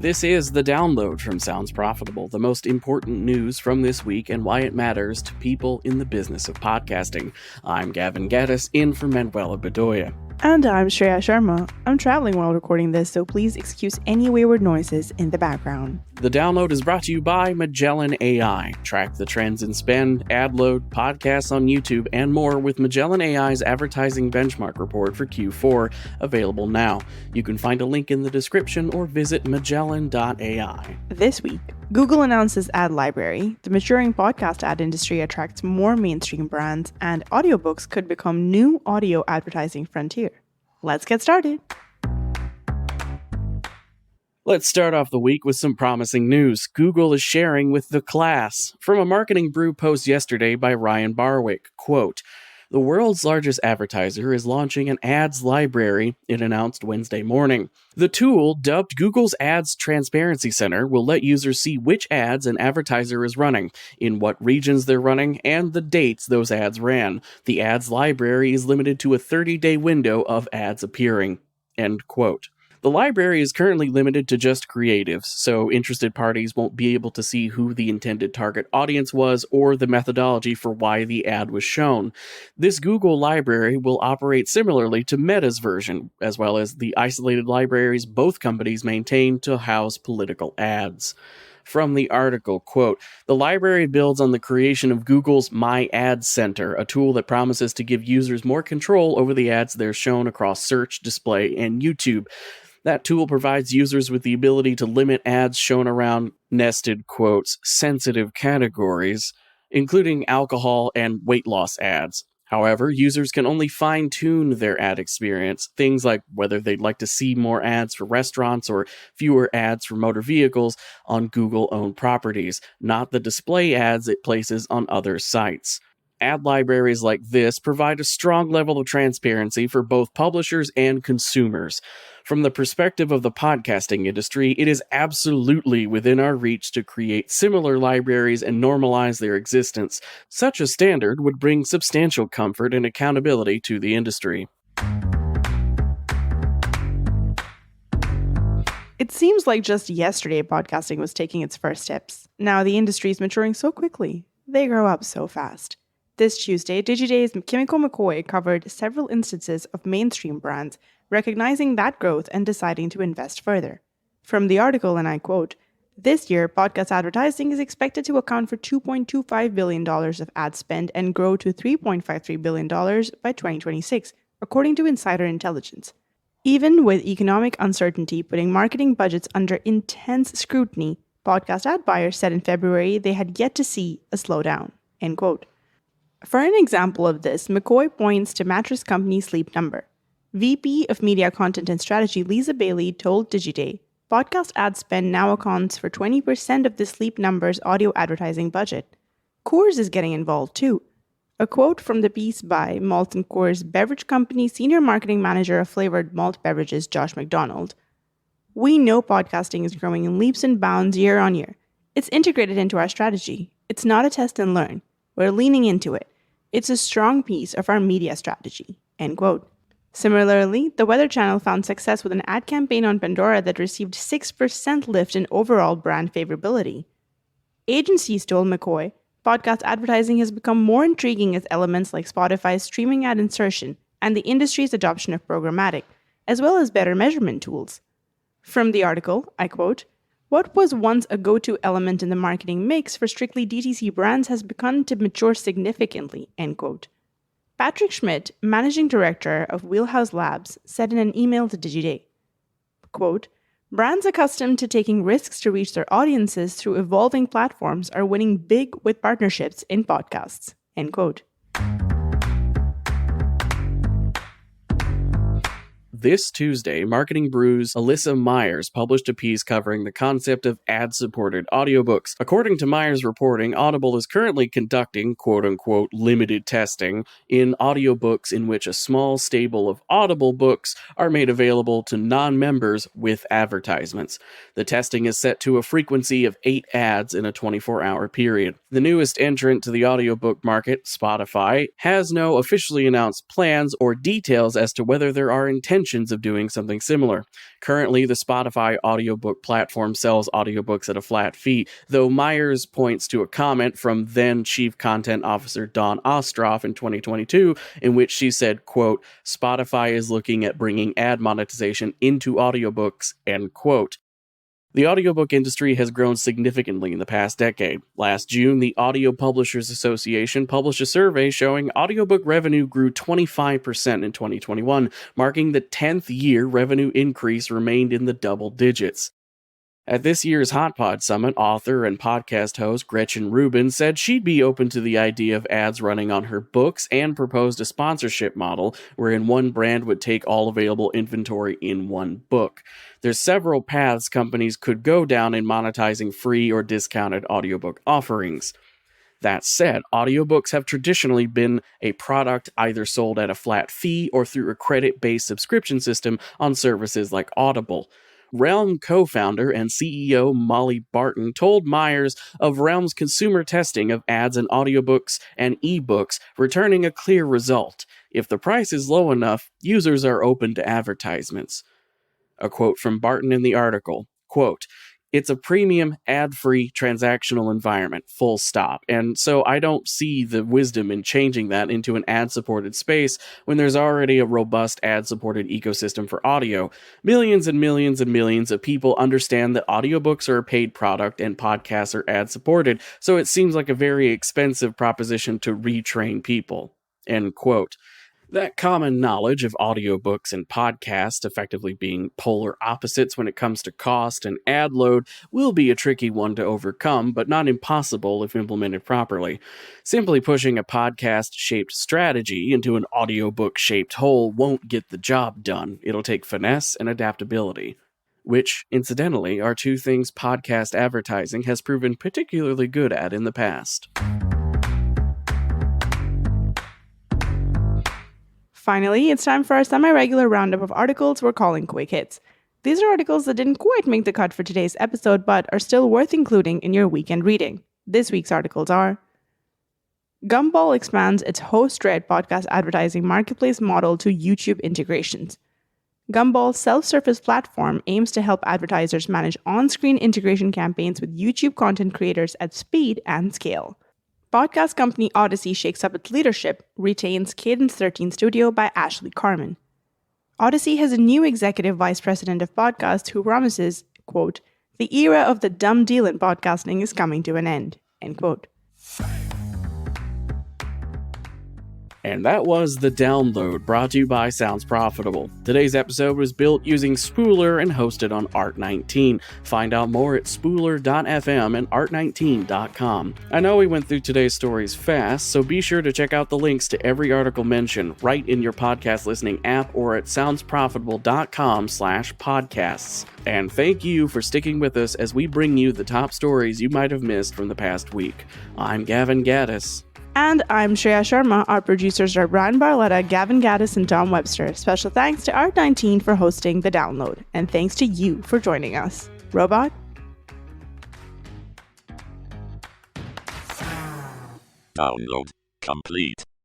This is The Download from Sounds Profitable, the most important news from this week and why it matters to people in the business of podcasting. I'm Gavin Gaddis, in for Manuela Bedoya. And I'm Shreya Sharma. I'm traveling while recording this, so please excuse any wayward noises in the background. The Download is brought to you by Magellan AI. Track the trends in spend, ad load, podcasts on YouTube, and more with Magellan AI's advertising benchmark report for Q4, available now. You can find a link in the description or visit magellan.ai. This week, Google announces Ad Library, the maturing podcast ad industry attracts more mainstream brands, and audiobooks could become new audio advertising frontier. Let's get started. Let's start off the week with some promising news. Google is sharing with the class. From a Marketing Brew post yesterday by Ryan Barwick, quote, "The world's largest advertiser is launching an ads library," it announced Wednesday morning. The tool, dubbed Google's Ads Transparency Center, will let users see which ads an advertiser is running, in what regions they're running, and the dates those ads ran. The ads library is limited to a 30-day window of ads appearing. End quote. The library is currently limited to just creatives, so interested parties won't be able to see who the intended target audience was or the methodology for why the ad was shown. This Google library will operate similarly to Meta's version, as well as the isolated libraries both companies maintain to house political ads. From the article, quote, "The library builds on the creation of Google's My Ads Center, a tool that promises to give users more control over the ads they're shown across search, display, and YouTube. That tool provides users with the ability to limit ads shown around nested quotes, sensitive categories, including alcohol and weight loss ads. However, users can only fine-tune their ad experience, things like whether they'd like to see more ads for restaurants or fewer ads for motor vehicles on Google-owned properties, not the display ads it places on other sites. Ad libraries like this provide a strong level of transparency for both publishers and consumers. From the perspective of the podcasting industry, it is absolutely within our reach to create similar libraries and normalize their existence. Such a standard would bring substantial comfort and accountability to the industry." It seems like just yesterday podcasting was taking its first steps. Now the industry is maturing so quickly. They grow up so fast. This Tuesday, Digiday's Kimiko McCoy covered several instances of mainstream brands recognizing that growth and deciding to invest further. From the article, and I quote, "This year, podcast advertising is expected to account for $2.25 billion of ad spend and grow to $3.53 billion by 2026, according to insider intelligence. Even with economic uncertainty putting marketing budgets under intense scrutiny, podcast ad buyers said in February they had yet to see a slowdown." End quote. For an example of this, McCoy points to mattress company Sleep Number. VP of Media Content and Strategy Lisa Bailey told Digiday, "Podcast ad spend now accounts for 20% of the Sleep Number's audio advertising budget. Coors is getting involved too." A quote from the piece by Malt & Coors Beverage Company Senior Marketing Manager of Flavored Malt Beverages Josh McDonald. "We know podcasting is growing in leaps and bounds year on year. It's integrated into our strategy. It's not a test and learn. We're leaning into it. It's a strong piece of our media strategy." End quote. Similarly, the Weather Channel found success with an ad campaign on Pandora that received 6% lift in overall brand favorability. Agencies told McCoy, podcast advertising has become more intriguing as elements like Spotify's streaming ad insertion and the industry's adoption of programmatic, as well as better measurement tools. From the article, I quote, "What was once a go-to element in the marketing mix for strictly DTC brands has begun to mature significantly." End quote. Patrick Schmidt, managing director of Wheelhouse Labs, said in an email to Digiday, quote, "Brands accustomed to taking risks to reach their audiences through evolving platforms are winning big with partnerships in podcasts." End quote. This Tuesday, Marketing Brew's Alyssa Myers published a piece covering the concept of ad-supported audiobooks. According to Myers' reporting, Audible is currently conducting quote-unquote limited testing in audiobooks in which a small stable of Audible books are made available to non-members with advertisements. The testing is set to a frequency of 8 ads in a 24-hour period. The newest entrant to the audiobook market, Spotify, has no officially announced plans or details as to whether there are intentions ambitions of doing something similar. Currently, the Spotify audiobook platform sells audiobooks at a flat fee, though Myers points to a comment from then Chief Content Officer Dawn Ostroff in 2022, in which she said, quote, "Spotify is looking at bringing ad monetization into audiobooks," end quote. The audiobook industry has grown significantly in the past decade. Last June, the Audio Publishers Association published a survey showing audiobook revenue grew 25% in 2021, marking the 10th year revenue increase remained in the double digits. At this year's Hot Pod Summit, author and podcast host Gretchen Rubin said she'd be open to the idea of ads running on her books and proposed a sponsorship model wherein one brand would take all available inventory in one book. There's several paths companies could go down in monetizing free or discounted audiobook offerings. That said, audiobooks have traditionally been a product either sold at a flat fee or through a credit-based subscription system on services like Audible. Realm co-founder and CEO Molly Barton told Myers of Realm's consumer testing of ads in audiobooks and ebooks, returning a clear result. If the price is low enough, users are open to advertisements. A quote from Barton in the article, quote, "It's a premium, ad-free, transactional environment, full stop, and so I don't see the wisdom in changing that into an ad-supported space when there's already a robust ad-supported ecosystem for audio. Millions and millions and millions of people understand that audiobooks are a paid product and podcasts are ad-supported, so it seems like a very expensive proposition to retrain people," end quote. That common knowledge of audiobooks and podcasts effectively being polar opposites when it comes to cost and ad load will be a tricky one to overcome, but not impossible if implemented properly. Simply pushing a podcast-shaped strategy into an audiobook-shaped hole won't get the job done. It'll take finesse and adaptability, which, incidentally, are two things podcast advertising has proven particularly good at in the past. Finally, it's time for our semi-regular roundup of articles we're calling Quick Hits. These are articles that didn't quite make the cut for today's episode, but are still worth including in your weekend reading. This week's articles are: Gumball expands its host-read podcast advertising marketplace model to YouTube integrations. Gumball's self-service platform aims to help advertisers manage on-screen integration campaigns with YouTube content creators at speed and scale. Podcast company Audacy shakes up its leadership, retains Cadence 13 Studio by Ashley Carman. Audacy has a new executive vice president of podcast who promises, quote, "The era of the dumb deal in podcasting is coming to an end," end quote. And that was The Download, brought to you by Sounds Profitable. Today's episode was built using Spooler and hosted on Art19. Find out more at spooler.fm and art19.com. I know we went through today's stories fast, so be sure to check out the links to every article mentioned right in your podcast listening app or at soundsprofitable.com/podcasts. And thank you for sticking with us as we bring you the top stories you might have missed from the past week. I'm Gavin Gaddis. And I'm Shreya Sharma. Our producers are Brian Barletta, Gavin Gaddis, and Tom Webster. Special thanks to Art19 for hosting The Download. And thanks to you for joining us. Robot? Download complete.